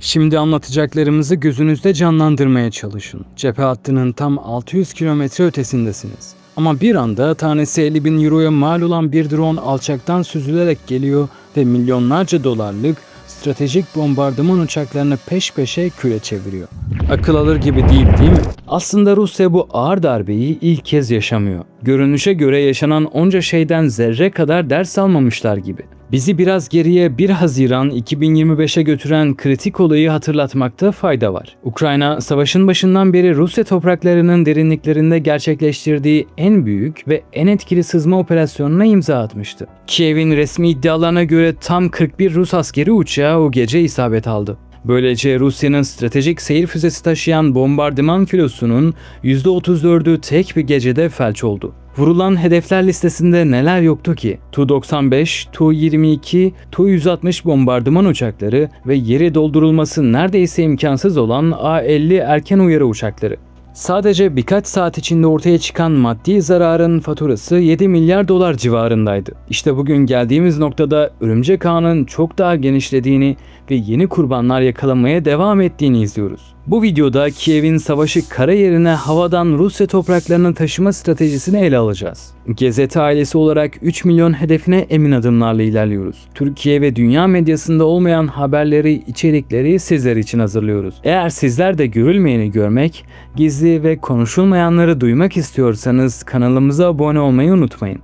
Şimdi anlatacaklarımızı gözünüzde canlandırmaya çalışın. Cephe hattının tam 600 kilometre ötesindesiniz. Ama bir anda tanesi 50 bin euroya mal olan bir drone alçaktan süzülerek geliyor ve milyonlarca dolarlık stratejik bombardıman uçaklarını peş peşe küre çeviriyor. Akıl alır gibi değil mi? Aslında Rusya bu ağır darbeyi ilk kez yaşamıyor. Görünüşe göre yaşanan onca şeyden zerre kadar ders almamışlar gibi. Bizi biraz geriye 1 Haziran 2025'e götüren kritik olayı hatırlatmakta fayda var. Ukrayna, savaşın başından beri Rusya topraklarının derinliklerinde gerçekleştirdiği en büyük ve en etkili sızma operasyonuna imza atmıştı. Kiev'in resmi iddialarına göre tam 41 Rus askeri uçağı o gece isabet aldı. Böylece Rusya'nın stratejik seyir füzesi taşıyan bombardıman filosunun %34'ü tek bir gecede felç oldu. Vurulan hedefler listesinde neler yoktu ki? Tu-95, Tu-22, Tu-160 bombardıman uçakları ve yeri doldurulması neredeyse imkansız olan A-50 erken uyarı uçakları. Sadece birkaç saat içinde ortaya çıkan maddi zararın faturası 7 milyar dolar civarındaydı. İşte bugün geldiğimiz noktada örümcek ağının çok daha genişlediğini ve yeni kurbanlar yakalamaya devam ettiğini izliyoruz. Bu videoda Kiev'in savaşı kara yerine havadan Rusya topraklarını taşıma stratejisini ele alacağız. GZT ailesi olarak 3 milyon hedefine emin adımlarla ilerliyoruz. Türkiye ve dünya medyasında olmayan haberleri, içerikleri sizler için hazırlıyoruz. Eğer sizler de görülmeyeni görmek, gizli ve konuşulmayanları duymak istiyorsanız kanalımıza abone olmayı unutmayın.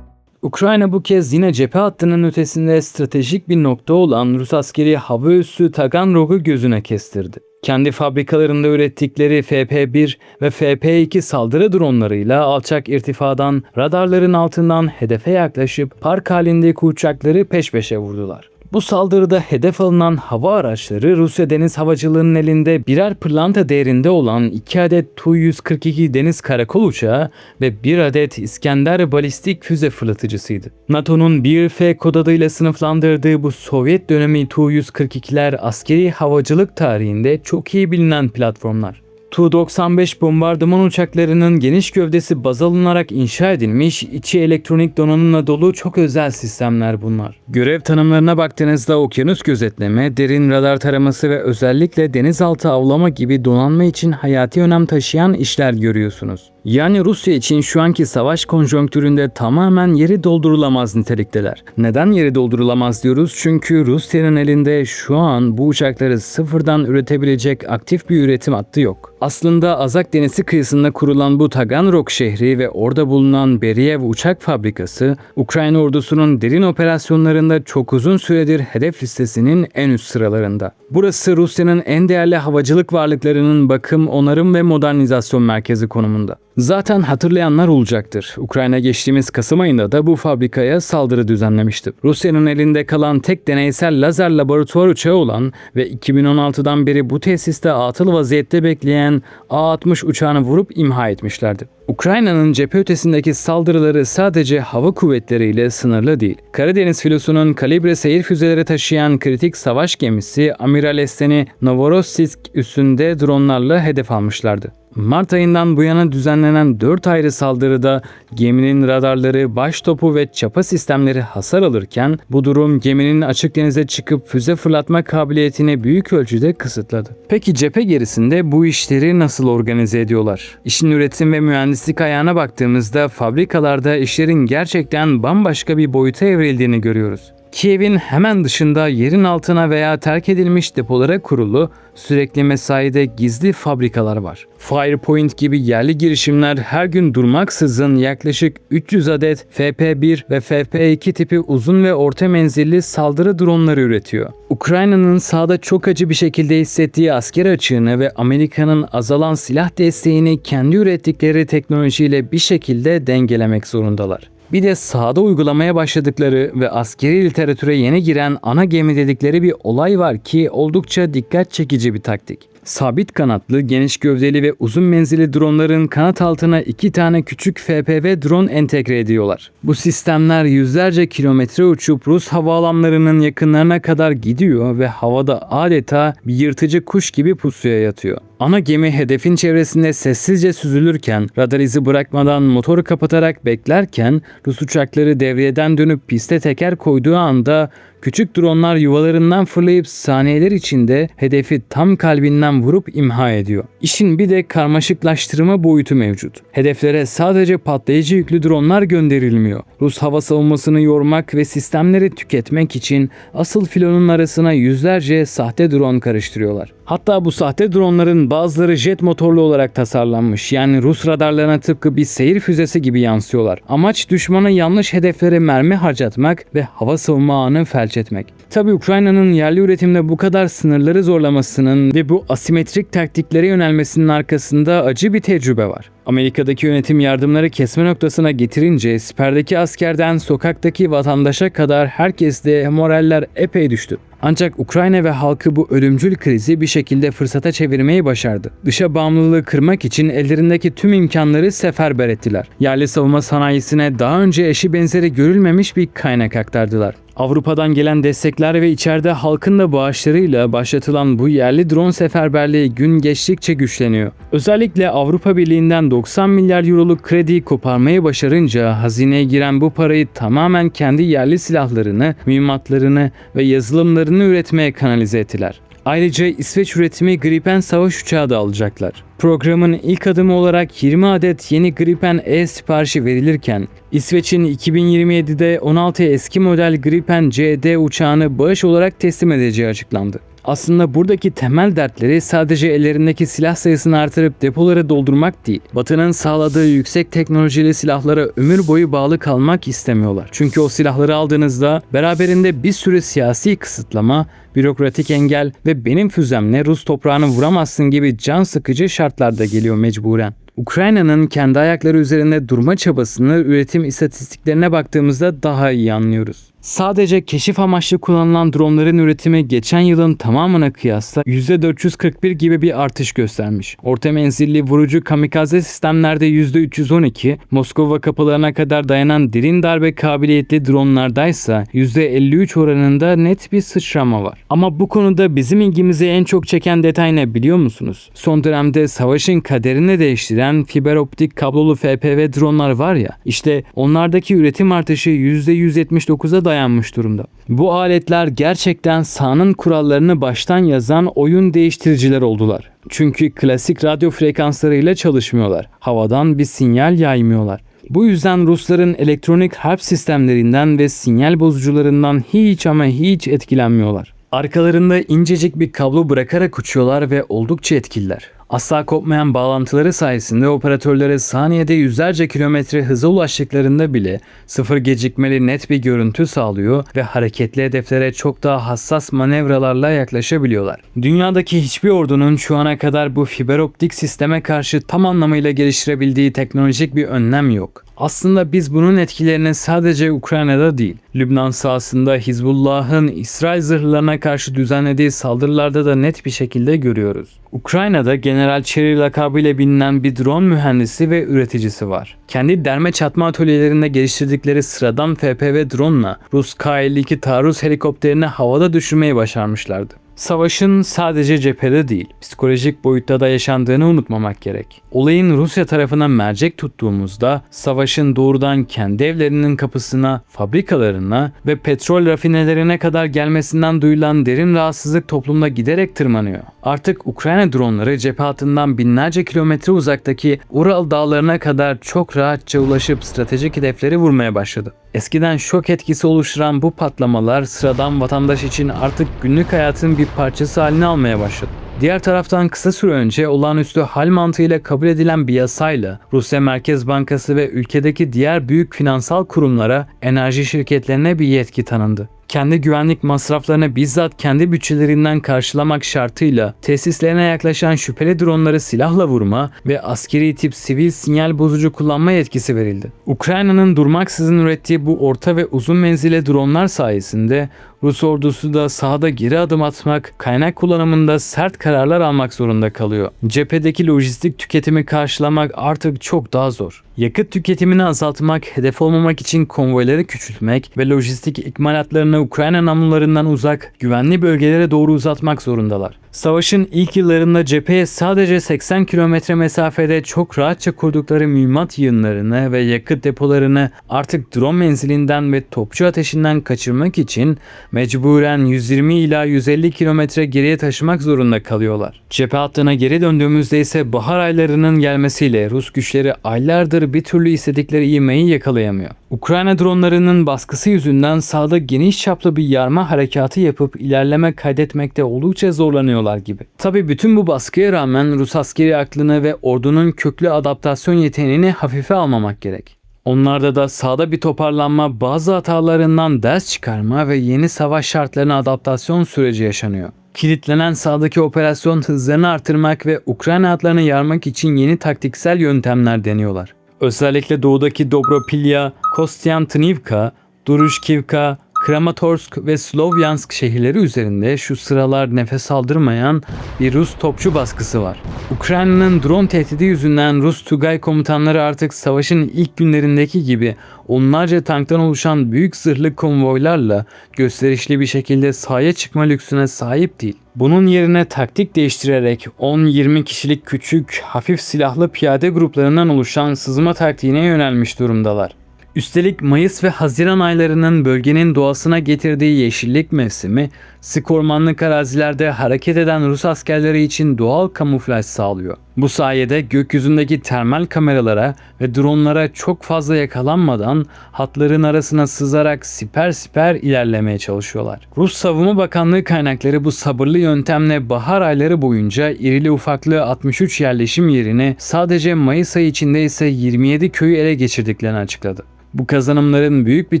Ukrayna bu kez yine cephe hattının ötesinde stratejik bir nokta olan Rus askeri hava üssü Taganrog'u gözüne kestirdi. Kendi fabrikalarında ürettikleri FP-1 ve FP-2 saldırı dronlarıyla alçak irtifadan radarların altından hedefe yaklaşıp park halindeki uçakları peş peşe vurdular. Bu saldırıda hedef alınan hava araçları Rusya deniz havacılığının elinde birer pırlanta değerinde olan 2 adet Tu-142 deniz karakol uçağı ve 1 adet İskender balistik füze fırlatıcısıydı. NATO'nun 1F kod adıyla sınıflandırdığı bu Sovyet dönemi Tu-142'ler askeri havacılık tarihinde çok iyi bilinen platformlar. Tu-95 bombardıman uçaklarının geniş gövdesi baz alınarak inşa edilmiş, içi elektronik donanımla dolu çok özel sistemler bunlar. Görev tanımlarına baktığınızda okyanus gözetleme, derin radar taraması ve özellikle denizaltı avlama gibi donanma için hayati önem taşıyan işler görüyorsunuz. Yani Rusya için şu anki savaş konjonktüründe tamamen yeri doldurulamaz nitelikteler. Neden yeri doldurulamaz diyoruz? Çünkü Rusya'nın elinde şu an bu uçakları sıfırdan üretebilecek aktif bir üretim hattı yok. Aslında Azak Denizi kıyısında kurulan bu Taganrog şehri ve orada bulunan Beriev uçak fabrikası, Ukrayna ordusunun derin operasyonlarında çok uzun süredir hedef listesinin en üst sıralarında. Burası Rusya'nın en değerli havacılık varlıklarının bakım, onarım ve modernizasyon merkezi konumunda. Zaten hatırlayanlar olacaktır. Ukrayna geçtiğimiz Kasım ayında da bu fabrikaya saldırı düzenlemişti. Rusya'nın elinde kalan tek deneysel lazer laboratuvar uçağı olan ve 2016'dan beri bu tesiste atıl vaziyette bekleyen A-60 uçağını vurup imha etmişlerdi. Ukrayna'nın cephe ötesindeki saldırıları sadece hava kuvvetleriyle sınırlı değil. Karadeniz filosunun kalibre seyir füzeleri taşıyan kritik savaş gemisi Amiral Esteni Novorossiysk üssünde dronlarla hedef almışlardı. Mart ayından bu yana düzenlenen 4 ayrı saldırıda geminin radarları, baş topu ve çapa sistemleri hasar alırken bu durum geminin açık denize çıkıp füze fırlatma kabiliyetini büyük ölçüde kısıtladı. Peki cephe gerisinde bu işleri nasıl organize ediyorlar? İşin üretim ve mühendislik ayağına baktığımızda fabrikalarda işlerin gerçekten bambaşka bir boyuta evrildiğini görüyoruz. Kiev'in hemen dışında yerin altına veya terk edilmiş depolara kurulu sürekli mesaide gizli fabrikalar var. Firepoint gibi yerli girişimler her gün durmaksızın yaklaşık 300 adet FP-1 ve FP-2 tipi uzun ve orta menzilli saldırı dronları üretiyor. Ukrayna'nın sahada çok acı bir şekilde hissettiği asker açığını ve Amerika'nın azalan silah desteğini kendi ürettikleri teknolojiyle bir şekilde dengelemek zorundalar. Bir de sahada uygulamaya başladıkları ve askeri literatüre yeni giren ana gemi dedikleri bir olay var ki oldukça dikkat çekici bir taktik. Sabit kanatlı, geniş gövdeli ve uzun menzilli dronların kanat altına 2 tane küçük FPV drone entegre ediyorlar. Bu sistemler yüzlerce kilometre uçup Rus havaalanlarının yakınlarına kadar gidiyor ve havada adeta bir yırtıcı kuş gibi pusuya yatıyor. Ana gemi hedefin çevresinde sessizce süzülürken, radar izi bırakmadan motoru kapatarak beklerken Rus uçakları devriyeden dönüp piste teker koyduğu anda Küçük dronlar yuvalarından fırlayıp saniyeler içinde hedefi tam kalbinden vurup imha ediyor. İşin bir de karmaşıklaştırma boyutu mevcut. Hedeflere sadece patlayıcı yüklü dronlar gönderilmiyor. Rus hava savunmasını yormak ve sistemleri tüketmek için asıl filonun arasına yüzlerce sahte drone karıştırıyorlar. Hatta bu sahte dronların bazıları jet motorlu olarak tasarlanmış. Yani Rus radarlarına tıpkı bir seyir füzesi gibi yansıyorlar. Amaç düşmana yanlış hedeflere mermi harcatmak ve hava savunma ağını felç etmek. Tabi Ukrayna'nın yerli üretimde bu kadar sınırları zorlamasının ve bu asimetrik taktiklere yönelmesinin arkasında acı bir tecrübe var. Amerika'daki yönetim yardımları kesme noktasına getirince siperdeki askerden sokaktaki vatandaşa kadar herkeste moraller epey düştü. Ancak Ukrayna ve halkı bu ölümcül krizi bir şekilde fırsata çevirmeyi başardı. Dışa bağımlılığı kırmak için ellerindeki tüm imkanları seferber ettiler. Yerli savunma sanayisine daha önce eşi benzeri görülmemiş bir kaynak aktardılar. Avrupa'dan gelen destekler ve içeride halkın da bağışlarıyla başlatılan bu yerli drone seferberliği gün geçtikçe güçleniyor. Özellikle Avrupa Birliği'nden 90 milyar euroluk krediyi koparmayı başarınca hazineye giren bu parayı tamamen kendi yerli silahlarını, mühimmatlarını ve yazılımlarını üretmeye kanalize ettiler. Ayrıca İsveç üretimi Gripen savaş uçağı da alacaklar. Programın ilk adımı olarak 20 adet yeni Gripen E siparişi verilirken, İsveç'in 2027'de 16 eski model Gripen CD uçağını bağış olarak teslim edeceği açıklandı. Aslında buradaki temel dertleri sadece ellerindeki silah sayısını artırıp depoları doldurmak değil. Batı'nın sağladığı yüksek teknolojili silahlara ömür boyu bağlı kalmak istemiyorlar. Çünkü o silahları aldığınızda beraberinde bir sürü siyasi kısıtlama, bürokratik engel ve benim füzemle Rus toprağını vuramazsın gibi can sıkıcı şartlar da geliyor mecburen. Ukrayna'nın kendi ayakları üzerinde durma çabasını üretim istatistiklerine baktığımızda daha iyi anlıyoruz. Sadece keşif amaçlı kullanılan dronların üretimi geçen yılın tamamına kıyasla %441 gibi bir artış göstermiş. Orta menzilli vurucu kamikaze sistemlerde %312, Moskova kapılarına kadar dayanan derin darbe kabiliyetli dronlardaysa %53 oranında net bir sıçrama var. Ama bu konuda bizim ilgimizi en çok çeken detay ne biliyor musunuz? Son dönemde savaşın kaderini değiştiren fiber optik kablolu FPV dronlar var ya, işte onlardaki üretim artışı %179'a dayanmış durumda. Bu aletler gerçekten sahanın kurallarını baştan yazan oyun değiştiriciler oldular. Çünkü klasik radyo frekanslarıyla çalışmıyorlar. Havadan bir sinyal yaymıyorlar. Bu yüzden Rusların elektronik harp sistemlerinden ve sinyal bozucularından hiç ama hiç etkilenmiyorlar. Arkalarında incecik bir kablo bırakarak uçuyorlar ve oldukça etkililer. Asla kopmayan bağlantıları sayesinde operatörlere saniyede yüzlerce kilometre hıza ulaştıklarında bile sıfır gecikmeli net bir görüntü sağlıyor ve hareketli hedeflere çok daha hassas manevralarla yaklaşabiliyorlar. Dünyadaki hiçbir ordunun şu ana kadar bu fiber optik sisteme karşı tam anlamıyla geliştirebildiği teknolojik bir önlem yok. Aslında biz bunun etkilerini sadece Ukrayna'da değil, Lübnan sahasında Hizbullah'ın İsrail zırhlarına karşı düzenlediği saldırılarda da net bir şekilde görüyoruz. Ukrayna'da General Cherry lakabıyla bilinen bir drone mühendisi ve üreticisi var. Kendi derme çatma atölyelerinde geliştirdikleri sıradan FPV drone'la Rus K-52 taarruz helikopterini havada düşürmeyi başarmışlardı. Savaşın sadece cephede değil, psikolojik boyutta da yaşandığını unutmamak gerek. Olayın Rusya tarafına mercek tuttuğumuzda savaşın doğrudan kendi evlerinin kapısına, fabrikalarına ve petrol rafinelerine kadar gelmesinden duyulan derin rahatsızlık toplumda giderek tırmanıyor. Artık Ukrayna dronları cephe hattından binlerce kilometre uzaktaki Ural dağlarına kadar çok rahatça ulaşıp stratejik hedefleri vurmaya başladı. Eskiden şok etkisi oluşturan bu patlamalar sıradan vatandaş için artık günlük hayatın bir parçası haline almaya başladı. Diğer taraftan kısa süre önce olağanüstü hal mantığıyla kabul edilen bir yasayla Rusya Merkez Bankası ve ülkedeki diğer büyük finansal kurumlara, enerji şirketlerine bir yetki tanındı. Kendi güvenlik masraflarını bizzat kendi bütçelerinden karşılamak şartıyla tesislerine yaklaşan şüpheli dronları silahla vurma ve askeri tip sivil sinyal bozucu kullanma yetkisi verildi. Ukrayna'nın durmaksızın ürettiği bu orta ve uzun menzilli dronlar sayesinde Rus ordusu da sahada geri adım atmak, kaynak kullanımında sert kararlar almak zorunda kalıyor. Cephedeki lojistik tüketimi karşılamak artık çok daha zor. Yakıt tüketimini azaltmak, hedef olmamak için konvoyları küçültmek ve lojistik ikmalatlarını silahlarını Ukrayna namlularından uzak, güvenli bölgelere doğru uzatmak zorundalar. Savaşın ilk yıllarında cepheye sadece 80 kilometre mesafede çok rahatça kurdukları mühimmat yığınlarını ve yakıt depolarını artık drone menzilinden ve topçu ateşinden kaçırmak için mecburen 120 ila 150 kilometre geriye taşımak zorunda kalıyorlar. Cephe hattına geri döndüğümüzde ise bahar aylarının gelmesiyle Rus güçleri aylardır bir türlü istedikleri ivmeyi yakalayamıyor. Ukrayna dronlarının baskısı yüzünden sahada geniş çaplı bir yarma harekatı yapıp ilerleme kaydetmekte oldukça zorlanıyorlar gibi. Tabi bütün bu baskıya rağmen Rus askeri aklını ve ordunun köklü adaptasyon yeteneğini hafife almamak gerek. Onlarda da sahada bir toparlanma, bazı hatalarından ders çıkarma ve yeni savaş şartlarına adaptasyon süreci yaşanıyor. Kilitlenen sahadaki operasyon hızlarını artırmak ve Ukrayna hatlarını yarmak için yeni taktiksel yöntemler deniyorlar. Özellikle doğudaki Dobropilya, Kostyantynivka, Duruşkivka, Kramatorsk ve Slovyansk şehirleri üzerinde şu sıralar nefes aldırmayan bir Rus topçu baskısı var. Ukrayna'nın drone tehdidi yüzünden Rus Tugay komutanları artık savaşın ilk günlerindeki gibi onlarca tanktan oluşan büyük zırhlı konvoylarla gösterişli bir şekilde sahaya çıkma lüksüne sahip değil. Bunun yerine taktik değiştirerek 10-20 kişilik küçük, hafif silahlı piyade gruplarından oluşan sızma taktiğine yönelmiş durumdalar. Üstelik Mayıs ve Haziran aylarının bölgenin doğasına getirdiği yeşillik mevsimi, sık ormanlık arazilerde hareket eden Rus askerleri için doğal kamuflaj sağlıyor. Bu sayede gökyüzündeki termal kameralara ve dronlara çok fazla yakalanmadan hatların arasına sızarak siper siper ilerlemeye çalışıyorlar. Rus Savunma Bakanlığı kaynakları bu sabırlı yöntemle bahar ayları boyunca irili ufaklı 63 yerleşim yerini sadece Mayıs ayı içinde ise 27 köyü ele geçirdiklerini açıkladı. Bu kazanımların büyük bir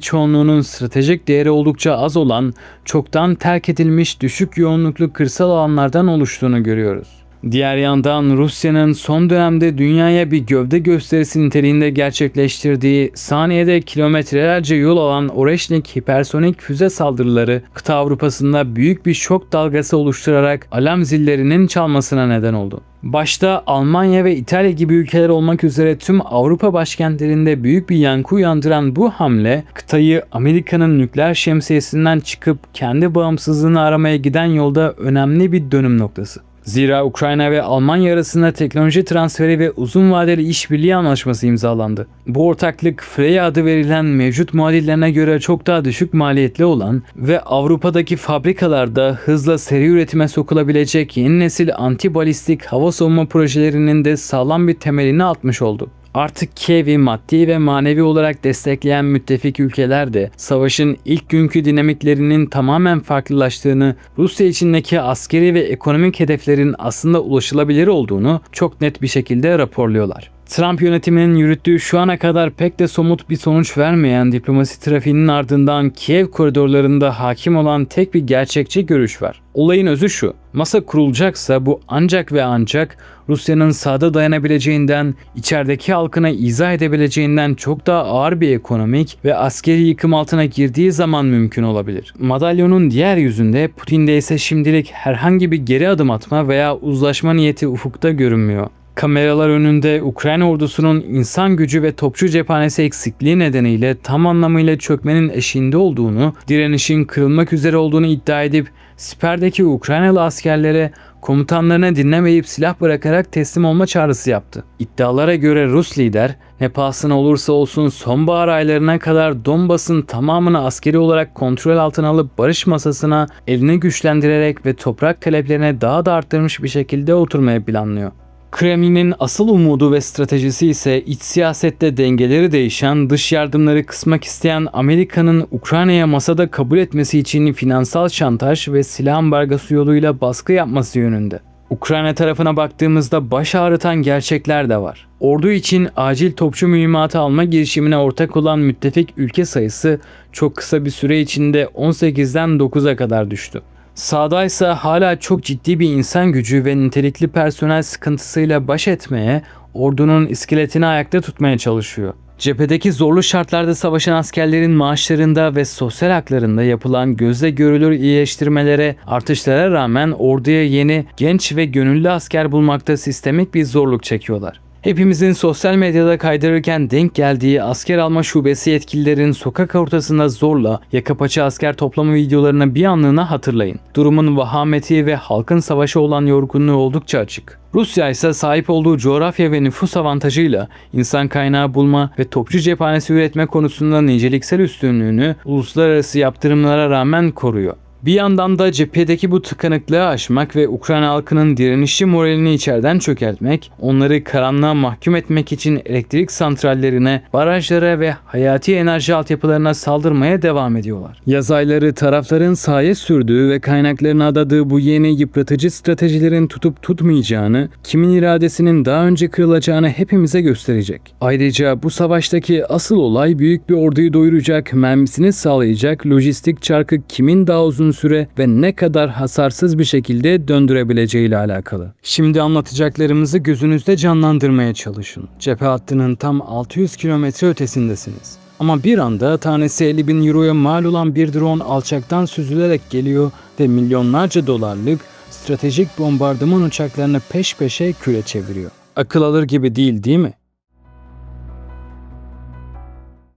çoğunluğunun stratejik değeri oldukça az olan, çoktan terk edilmiş düşük yoğunluklu kırsal alanlardan oluştuğunu görüyoruz. Diğer yandan Rusya'nın son dönemde dünyaya bir gövde gösterisi niteliğinde gerçekleştirdiği saniyede kilometrelerce yol alan Oreşnik hipersonik füze saldırıları kıta Avrupa'sında büyük bir şok dalgası oluşturarak alarm zillerinin çalmasına neden oldu. Başta Almanya ve İtalya gibi ülkeler olmak üzere tüm Avrupa başkentlerinde büyük bir yankı uyandıran bu hamle, kıtayı Amerika'nın nükleer şemsiyesinden çıkıp kendi bağımsızlığını aramaya giden yolda önemli bir dönüm noktası. Zira Ukrayna ve Almanya arasında teknoloji transferi ve uzun vadeli işbirliği anlaşması imzalandı. Bu ortaklık Freya adı verilen mevcut muadillerine göre çok daha düşük maliyetli olan ve Avrupa'daki fabrikalarda hızla seri üretime sokulabilecek yeni nesil antibalistik hava savunma projelerinin de sağlam bir temelini atmış oldu. Artık Kiev'i maddi ve manevi olarak destekleyen müttefik ülkeler de savaşın ilk günkü dinamiklerinin tamamen farklılaştığını, Rusya içindeki askeri ve ekonomik hedeflerin aslında ulaşılabilir olduğunu çok net bir şekilde raporluyorlar. Trump yönetiminin yürüttüğü şu ana kadar pek de somut bir sonuç vermeyen diplomasi trafiğinin ardından Kiev koridorlarında hakim olan tek bir gerçekçi görüş var. Olayın özü şu: masa kurulacaksa bu ancak ve ancak Rusya'nın sahada dayanabileceğinden, içerideki halkına izah edebileceğinden çok daha ağır bir ekonomik ve askeri yıkım altına girdiği zaman mümkün olabilir. Madalyonun diğer yüzünde Putin'de ise şimdilik herhangi bir geri adım atma veya uzlaşma niyeti ufukta görünmüyor. Kameralar önünde Ukrayna ordusunun insan gücü ve topçu cephanesi eksikliği nedeniyle tam anlamıyla çökmenin eşiğinde olduğunu, direnişin kırılmak üzere olduğunu iddia edip siperdeki Ukraynalı askerlere komutanlarını dinlemeyip silah bırakarak teslim olma çağrısı yaptı. İddialara göre Rus lider ne pahasına olursa olsun sonbahar aylarına kadar Donbas'ın tamamını askeri olarak kontrol altına alıp barış masasına elini güçlendirerek ve toprak taleplerine daha da arttırmış bir şekilde oturmaya planlıyor. Kremlin'in asıl umudu ve stratejisi ise iç siyasette dengeleri değişen, dış yardımları kısmak isteyen Amerika'nın Ukrayna'ya masada kabul etmesi için finansal şantaj ve silah ambargosu yoluyla baskı yapması yönünde. Ukrayna tarafına baktığımızda baş ağrıtan gerçekler de var. Ordu için acil topçu mühimmatı alma girişimine ortak olan müttefik ülke sayısı çok kısa bir süre içinde 18'den 9'a kadar düştü. Sahada ise hala çok ciddi bir insan gücü ve nitelikli personel sıkıntısıyla baş etmeye, ordunun iskeletini ayakta tutmaya çalışıyor. Cephedeki zorlu şartlarda savaşan askerlerin maaşlarında ve sosyal haklarında yapılan gözle görülür iyileştirmelere, artışlara rağmen orduya yeni, genç ve gönüllü asker bulmakta sistemik bir zorluk çekiyorlar. Hepimizin sosyal medyada kaydırırken denk geldiği asker alma şubesi yetkililerin sokak ortasında zorla yaka paça asker toplama videolarını bir anlığına hatırlayın. Durumun vahameti ve halkın savaşa olan yorgunluğu oldukça açık. Rusya ise sahip olduğu coğrafya ve nüfus avantajıyla insan kaynağı bulma ve topçu cephanesi üretme konusunda niceliksel üstünlüğünü uluslararası yaptırımlara rağmen koruyor. Bir yandan da cephedeki bu tıkanıklığı aşmak ve Ukrayna halkının direnişçi moralini içeriden çökertmek, onları karanlığa mahkum etmek için elektrik santrallerine, barajlara ve hayati enerji altyapılarına saldırmaya devam ediyorlar. Yaz ayları tarafların sahaya sürdüğü ve kaynaklarına adadığı bu yeni yıpratıcı stratejilerin tutup tutmayacağını, kimin iradesinin daha önce kırılacağını hepimize gösterecek. Ayrıca bu savaştaki asıl olay büyük bir orduyu doyuracak, mermisini sağlayacak lojistik çarkı kimin daha uzun süre ve ne kadar hasarsız bir şekilde döndürebileceği ile alakalı. Şimdi anlatacaklarımızı gözünüzde canlandırmaya çalışın. Cephe hattının tam 600 kilometre ötesindesiniz. Ama bir anda tanesi 50.000 euroya mal olan bir drone alçaktan süzülerek geliyor ve milyonlarca dolarlık stratejik bombardıman uçaklarını peş peşe küre çeviriyor. Akıl alır gibi değil mi?